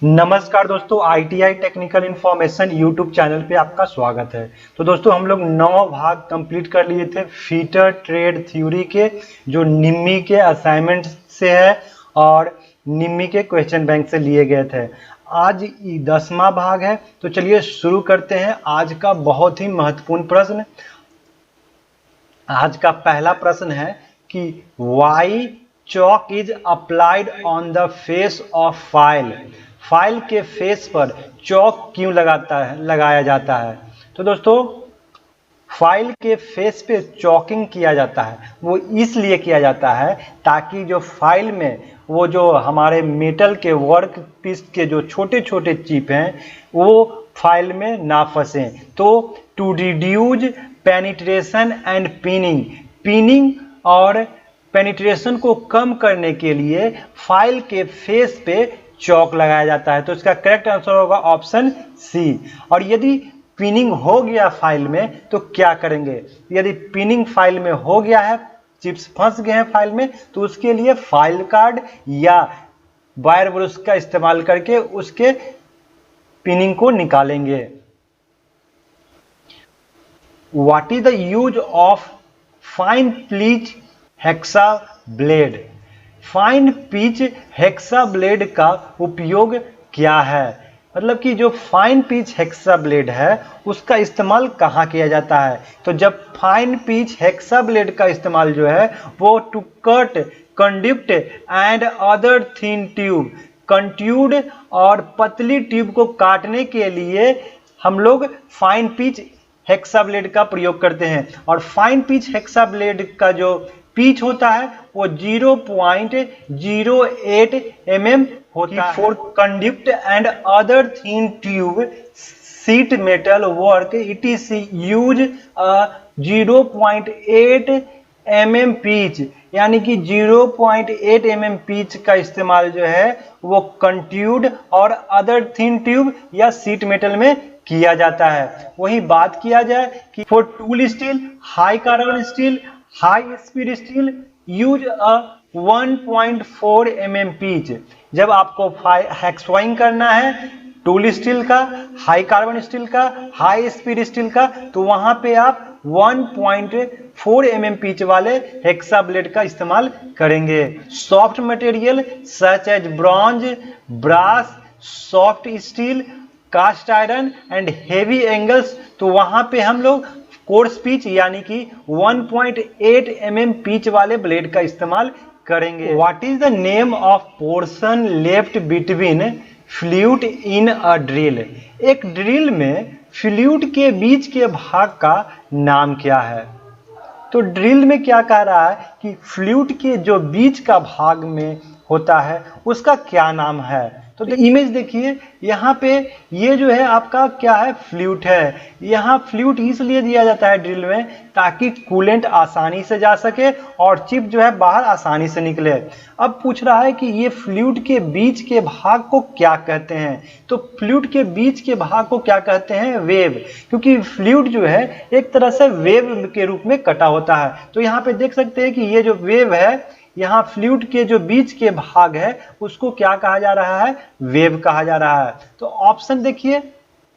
नमस्कार दोस्तों, ITI technical information YouTube channel पे आपका स्वागत है। तो दोस्तों हम लोग 9 भाग कंप्लीट कर लिए थे फीटर ट्रेड थ्योरी के, जो निम्मी के असाइनमेंट से है और निम्मी के क्वेश्चन बैंक से लिए गए थे। आज 10वां भाग है, तो चलिए शुरू करते हैं आज का बहुत ही महत्वपूर्ण प्रश्न। आज का पहला प्रश्न है कि why chalk is applied on the face of file. File के फेस पर चॉक क्यों लगाया जाता है। तो दोस्तों फाइल के फेस पे चॉकिंग किया जाता है, वो इसलिए किया जाता है ताकि जो फाइल में वो जो हमारे मेटल के वर्क पीस के जो छोटे छोटे चिप हैं वो फाइल में ना फंसे। तो to reduce penetration and pinning और पेनिट्रेशन को कम करने के लिए फाइल के फेस पे चॉक लगाया जाता है। तो इसका करेक्ट आंसर होगा ऑप्शन सी। और यदि पिनिंग हो गया फाइल में तो क्या करेंगे। यदि पिनिंग फाइल में हो गया है, चिप्स फंस गए हैं फाइल में, तो उसके लिए फाइल कार्ड या वायर ब्रश का इस्तेमाल करके उसके पिनिंग को निकालेंगे। What is the use of fine pitch hexa blade. Fine pitch hexa blade का उपयोग क्या है। मतलब कि जो फाइन पिच हेक्सा ब्लेड है उसका इस्तेमाल कहाँ किया जाता है। तो जब फाइन पिच हेक्सा ब्लेड का इस्तेमाल जो है वो to cut conduct and other thin tube, कंट्यूड और पतली ट्यूब को काटने के लिए हम लोग फाइन पिच हेक्सा ब्लेड का प्रयोग करते हैं। और फाइन पिच हेक्सा ब्लेड का जो पिच होता है वो 0.08 mm होता है। For conduct and other thin tube sheet metal work it is use 0.8 mm pitch, यानी कि 0.8 mm पिच का इस्तेमाल जो है वो कंट्यूड और अदर थिन ट्यूब या शीट मेटल में किया जाता है। वही बात किया जाए कि for tool steel, high carbon steel, high speed steel use a 1.4 mm pitch. जब आपको हेक्सवाइंग करना है टूल स्टील का, हाई कार्बन स्टील का, हाई स्पीड स्टील का, तो वहां पे आप 1.4 mm पिच वाले हेक्सा ब्लेड का इस्तेमाल करेंगे। Soft material such as bronze, brass, soft steel, cast iron and heavy angles, तो वहां पे हम लोग कोर्स पिच यानी कि 1.8 mm पिच वाले ब्लेड का इस्तेमाल करेंगे। What is the name of portion left between fluid in a drill. एक ड्रिल में फ्लूइड के बीच के भाग का नाम क्या है। तो ड्रिल में क्या कह रहा है कि फ्लूइड के जो बीच का भाग में होता है उसका क्या नाम है। तो इमेज देखिए, यहाँ पे ये जो है आपका क्या है, फ्लूइड है। यहाँ फ्लूइड इसलिए दिया जाता है ड्रिल में ताकि कूलेंट आसानी से जा सके और चिप जो है बाहर आसानी से निकले। अब पूछ रहा है कि ये फ्लूइड के बीच के भाग को क्या कहते हैं। तो फ्लूइड के बीच के भाग को क्या कहते हैं, वेव, क्योंकि फ्लूइड जो है एक तरह से वेव के रूप में कटा होता है। तो यहाँ पे देख सकते हैं कि ये जो वेव है, यहाँ फ्लूइड के जो बीच के भाग है उसको क्या कहा जा रहा है, वेव कहा जा रहा है। तो ऑप्शन देखिए,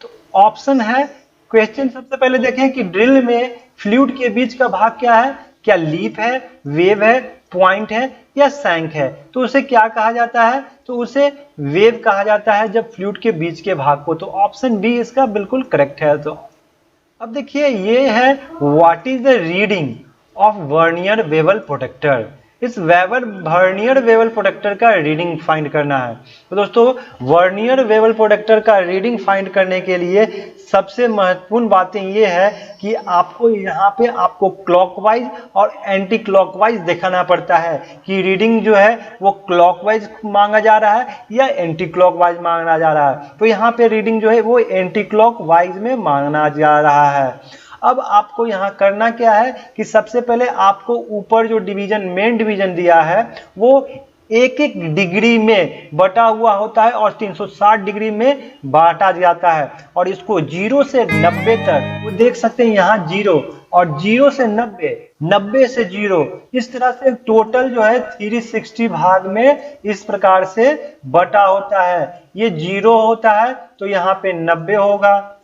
तो ऑप्शन है, क्वेश्चन सबसे पहले देखें कि ड्रिल में फ्लूइड के बीच का भाग क्या है, क्या लीफ है, वेव है, पॉइंट है या सैंक है। तो उसे क्या कहा जाता है, तो उसे वेव कहा जाता है जब फ्लूइड के बीच के भाग को। तो ऑप्शन बी इसका बिल्कुल करेक्ट है। तो अब देखिए ये है what is the reading of vernier bevel protector. इस वर्नियर बेवल प्रोटेक्टर का रीडिंग फाइंड करना है। तो दोस्तों वर्नियर बेवल प्रोटेक्टर का रीडिंग फाइंड करने के लिए सबसे महत्वपूर्ण बातें ये है कि आपको यहाँ पे आपको क्लॉकवाइज और एंटी क्लॉकवाइज दिखाना पड़ता है कि रीडिंग जो है वो क्लॉकवाइज मांगा जा रहा है या एंटी क्लॉकवाइज मांगा जा रहा है। तो यहाँ पे रीडिंग जो है वो एंटी क्लॉकवाइज में मांगना जा रहा है। अब आपको यहाँ करना क्या है कि सबसे पहले आपको ऊपर जो डिवीजन, मेन डिवीजन दिया है वो एक एक डिग्री में बटा हुआ होता है और 360 डिग्री में बांटा जाता है। और इसको 0 से 90 तक, वो देख सकते हैं यहाँ 0 और 0 से 90, 90 से 0, इस तरह से टोटल जो है 360 भाग में इस प्रकार से बटा होता है। ये 0 होता है तो यहाँ पे 90 होगा,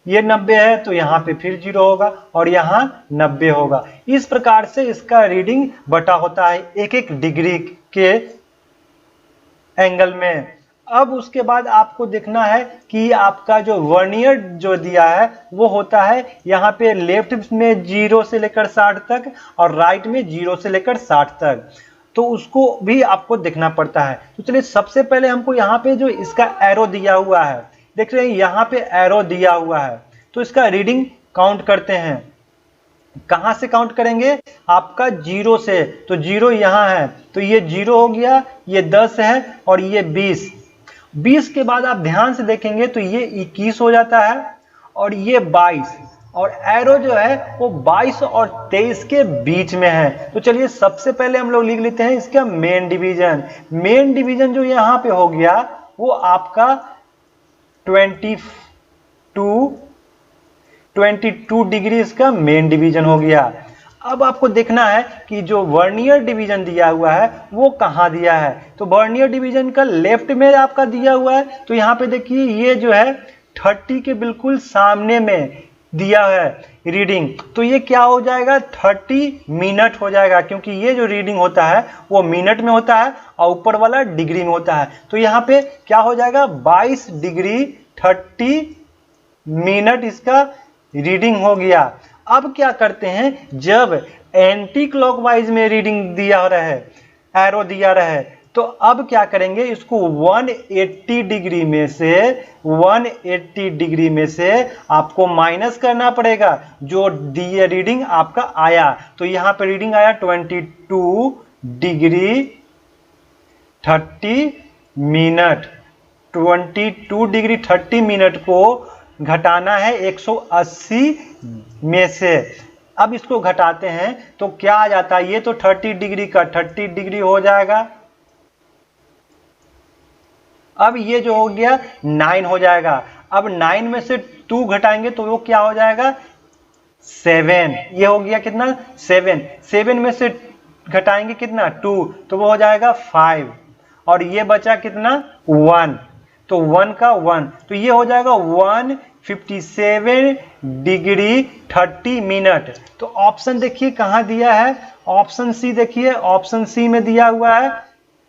ये 90 है तो यहाँ पे फिर 0 होगा और यहाँ 90 होगा। इस प्रकार से इसका रीडिंग बटा होता है एक एक डिग्री के एंगल में। अब उसके बाद आपको देखना है कि आपका जो वर्नियर जो दिया है वो होता है यहाँ पे लेफ्ट में 0 से लेकर 60 तक और राइट में 0 से लेकर 60 तक, तो उसको भी आपको देखना पड़ता है। तो चलिए सबसे पहले हमको यहाँ पे जो इसका एरो दिया हुआ है, देख रहे हैं यहाँ पे एरो दिया हुआ है, तो इसका रीडिंग काउंट करते हैं। कहां से काउंट करेंगे? आपका 0 से, तो 0 यहाँ है तो ये 0 हो गया, ये 10 है और ये 20। 20 के बाद आप ध्यान से देखेंगे तो ये 21 हो जाता है और ये 22, और एरो जो है वो 22 और 23 के बीच में है। तो चलिए सबसे पहले हम लोग लिख लेते हैं इसका मेन डिवीजन। मेन डिवीजन जो यहाँ पे हो गया वो आपका 22 डिग्री इसका मेन डिवीजन हो गया। अब आपको देखना है कि जो वर्नियर डिवीजन दिया हुआ है वो कहाँ दिया है। तो वर्नियर डिवीजन का लेफ्ट में आपका दिया हुआ है, तो यहाँ पे देखिए ये जो है 30 के बिल्कुल सामने में दिया है रीडिंग, तो ये क्या हो जाएगा 30 मिनट हो जाएगा, क्योंकि ये जो रीडिंग होता है वो मिनट में होता है और ऊपर वाला डिग्री में होता है। तो यहाँ पे क्या हो जाएगा 22 डिग्री 30 मिनट इसका रीडिंग हो गया। अब क्या करते हैं, जब एंटी क्लॉकवाइज में रीडिंग दिया रहा है, एरो दिया रहा है, तो अब क्या करेंगे, इसको 180 डिग्री में से 180 डिग्री में से आपको माइनस करना पड़ेगा जो दिए रीडिंग आपका आया। तो यहाँ पे रीडिंग आया 22 डिग्री 30 मिनट। 22 डिग्री 30 मिनट को घटाना है 180 में से। अब इसको घटाते हैं तो क्या आ जाता है, ये तो 30 डिग्री का 30 डिग्री हो जाएगा। अब ये जो हो गया 9 हो जाएगा। अब 9 में से 2 घटाएंगे तो वो क्या हो जाएगा 7। ये हो गया कितना 7। 7 में से घटाएंगे कितना 2, तो वो हो जाएगा 5 और ये बचा कितना 1, तो 1 का 1, तो ये हो जाएगा 157 डिग्री 30 मिनट। तो ऑप्शन देखिए कहाँ दिया है, ऑप्शन सी देखिए, ऑप्शन सी में दिया हुआ है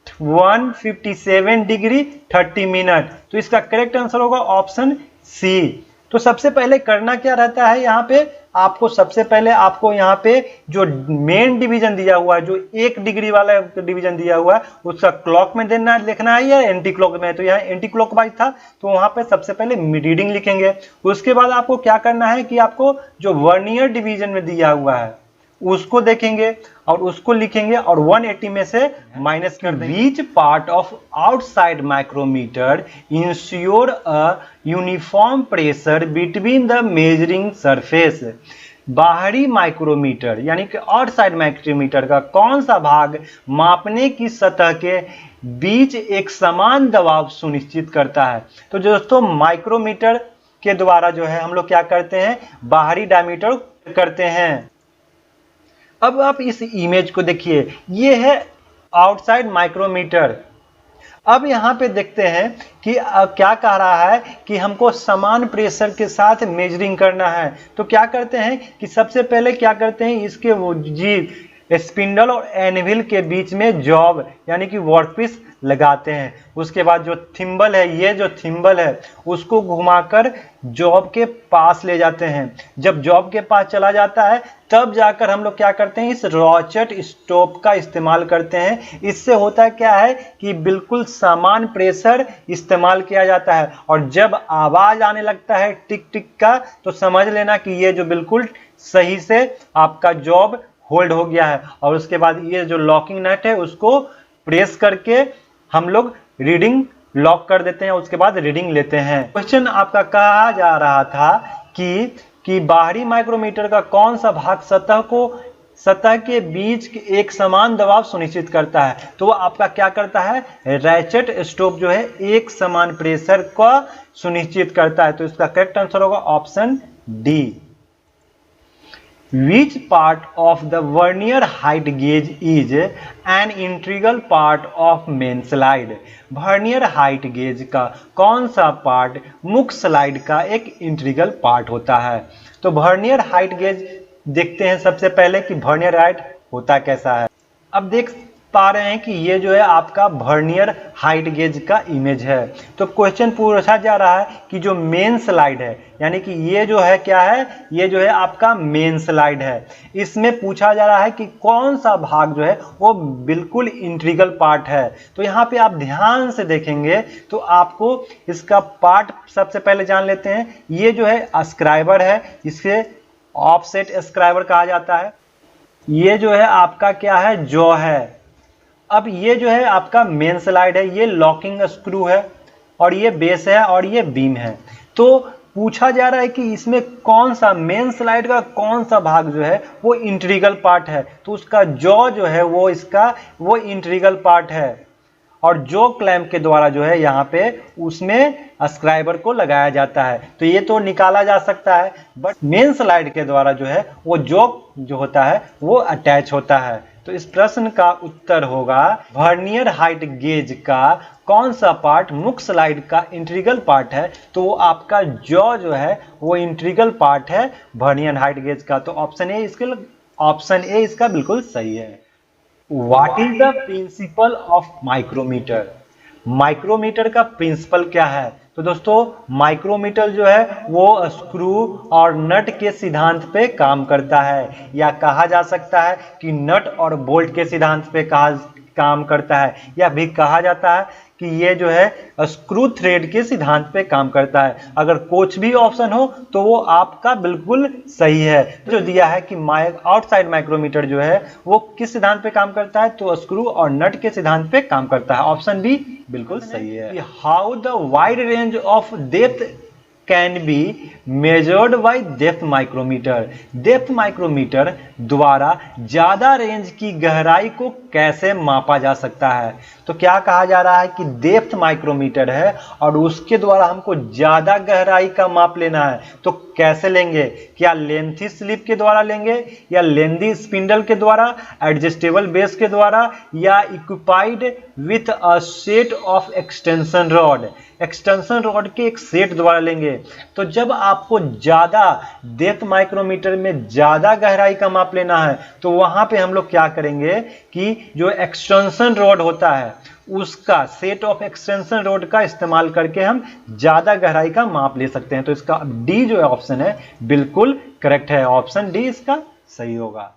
157 डिग्री 30 मिनट। तो इसका करेक्ट आंसर होगा ऑप्शन सी। तो सबसे पहले करना क्या रहता है, यहाँ पे आपको सबसे पहले आपको यहाँ पे जो मेन डिवीजन दिया हुआ है, जो 1 डिग्री वाला डिवीजन दिया हुआ है, उसका क्लॉक में देना लिखना है या एंटी क्लॉक में। तो यहाँ एंटी क्लॉक वाइज था तो वहां पे सबसे पहले रीडिंग लिखेंगे। उसके बाद आपको क्या करना है कि आपको जो वर्नियर डिवीजन में दिया हुआ है उसको देखेंगे और उसको लिखेंगे और 180 में से माइनस कर देंगे। Which part of outside micrometer ensure a uniform pressure between the measuring surface? बाहरी माइक्रोमीटर यानी कि आउटसाइड माइक्रोमीटर का कौन सा भाग मापने की सतह के बीच एक समान दबाव सुनिश्चित करता है? तो दोस्तों माइक्रोमीटर के द्वारा जो है हम लोग क्या करते हैं, बाहरी डायमीटर करते हैं। अब आप इस इमेज को देखिए, ये है आउटसाइड माइक्रोमीटर। अब यहाँ पे देखते हैं कि क्या कह रहा है कि हमको समान प्रेशर के साथ मेजरिंग करना है। तो क्या करते हैं कि सबसे पहले क्या करते हैं, इसके वो जी स्पिंडल और एनविल के बीच में जॉब यानी कि वर्कपीस लगाते हैं। उसके बाद जो थिम्बल है, ये जो थिम्बल है उसको घुमाकर जॉब के पास ले जाते हैं। जब जॉब के पास चला जाता है तब जाकर हम लोग क्या करते हैं, इस रॉचेट स्टॉप का इस्तेमाल करते हैं। इससे होता क्या है कि बिल्कुल समान प्रेशर इस्तेमाल किया जाता है और जब आवाज आने लगता है टिक टिक का तो समझ लेना कि ये जो बिल्कुल सही से आपका जॉब होल्ड हो गया है। और उसके बाद ये जो लॉकिंग नट है उसको प्रेस करके हम लोग रीडिंग लॉक कर देते हैं, उसके बाद रीडिंग लेते हैं। क्वेश्चन आपका कहा जा रहा था कि बाहरी माइक्रोमीटर का कौन सा भाग सतह को सतह के बीच एक समान दबाव सुनिश्चित करता है। तो वो आपका क्या करता है, रैचेट स्टॉप जो है एक समान प्रेशर का सुनिश्चित करता है। तो इसका करेक्ट आंसर होगा option D. Which part of the vernier height gauge is an integral part of main slide? Vernier height gauge का कौन सा पार्ट मुख्य स्लाइड का एक इंटीग्रल पार्ट होता है? तो वर्नियर हाइट गेज देखते हैं सबसे पहले कि वर्नियर हाइट होता कैसा है। अब देख पा रहे हैं कि ये जो है आपका वर्नियर हाइट गेज का इमेज है। तो क्वेश्चन पूछा जा रहा है कि जो मेन स्लाइड है, यानी कि ये जो है क्या है, ये जो है आपका मेन स्लाइड है। इसमें पूछा जा रहा है कि कौन सा भाग जो है वो बिल्कुल इंटीग्रल पार्ट है। तो यहाँ पे आप ध्यान से देखेंगे तो आपको इसका पार्ट सबसे पहले जान लेते हैं। ये जो है अस्क्राइबर है, इसे ऑफसेट अस्क्राइबर कहा जाता है। ये जो है आपका क्या है, जॉ है। अब ये जो है आपका मेन स्लाइड है, ये लॉकिंग स्क्रू है, और ये बेस है, और ये बीम है। तो पूछा जा रहा है कि इसमें कौन सा मेन स्लाइड का कौन सा भाग जो है वो इंटीग्रल पार्ट है। तो उसका जॉ जो है वो इसका वो इंटीग्रल पार्ट है, और जो क्लैंप के द्वारा जो है यहाँ पे उसमें अस्क्राइबर को लगाया जाता है। तो ये तो निकाला जा सकता है, बट मेन स्लाइड के द्वारा जो है वो जो होता है वो अटैच होता है। तो इस प्रश्न का उत्तर होगा वर्नियर हाइट गेज का कौन सा पार्ट मुख्य स्लाइड का इंटीग्रल पार्ट है। तो वो आपका जॉ जो है वो इंटीग्रल पार्ट है वर्नियर हाइट गेज का। तो ऑप्शन ए इसका बिल्कुल सही है। What is the principle of micrometer? Micrometer का प्रिंसिपल क्या है? तो दोस्तों माइक्रोमीटर जो है वो स्क्रू और नट के सिद्धांत पे काम करता है, या कहा जा सकता है कि नट और बोल्ट के सिद्धांत पे काम करता है, या भी कहा जाता है कि ये जो है स्क्रू थ्रेड के सिद्धांत पे काम करता है। अगर कुछ भी ऑप्शन हो तो वो आपका बिल्कुल सही है। जो दिया है कि आउटसाइड माइक्रोमीटर जो है वो किस सिद्धांत पे काम करता है, तो स्क्रू और नट के सिद्धांत पे काम करता है। ऑप्शन बी बिल्कुल सही है। How the wide range of depth can be measured by depth micrometer? Depth micrometer द्वारा ज्यादा रेंज की गहराई को कैसे मापा जा सकता है? तो क्या कहा जा रहा है कि डेप्थ माइक्रोमीटर है और उसके द्वारा हमको ज्यादा गहराई का माप लेना है। तो कैसे लेंगे? क्या लेंथी स्लिप के द्वारा लेंगे, या लेंदी स्पिंडल के द्वारा, एडजस्टेबल बेस के द्वारा, या equipped with a set of extension rod? Extension rod के एक सेट द्वारा लेंगे। तो जब आपको ज्यादा डेप्थ माइक्रोमीटर में ज्यादा गहराई का माप लेना है तो वहां पे हम लोग क्या करेंगे कि जो एक्सटेंशन रॉड होता है उसका सेट ऑफ एक्सटेंशन रॉड का इस्तेमाल करके हम ज्यादा गहराई का माप ले सकते हैं। तो इसका डी जो ऑप्शन है बिल्कुल करेक्ट है। ऑप्शन डी इसका सही होगा।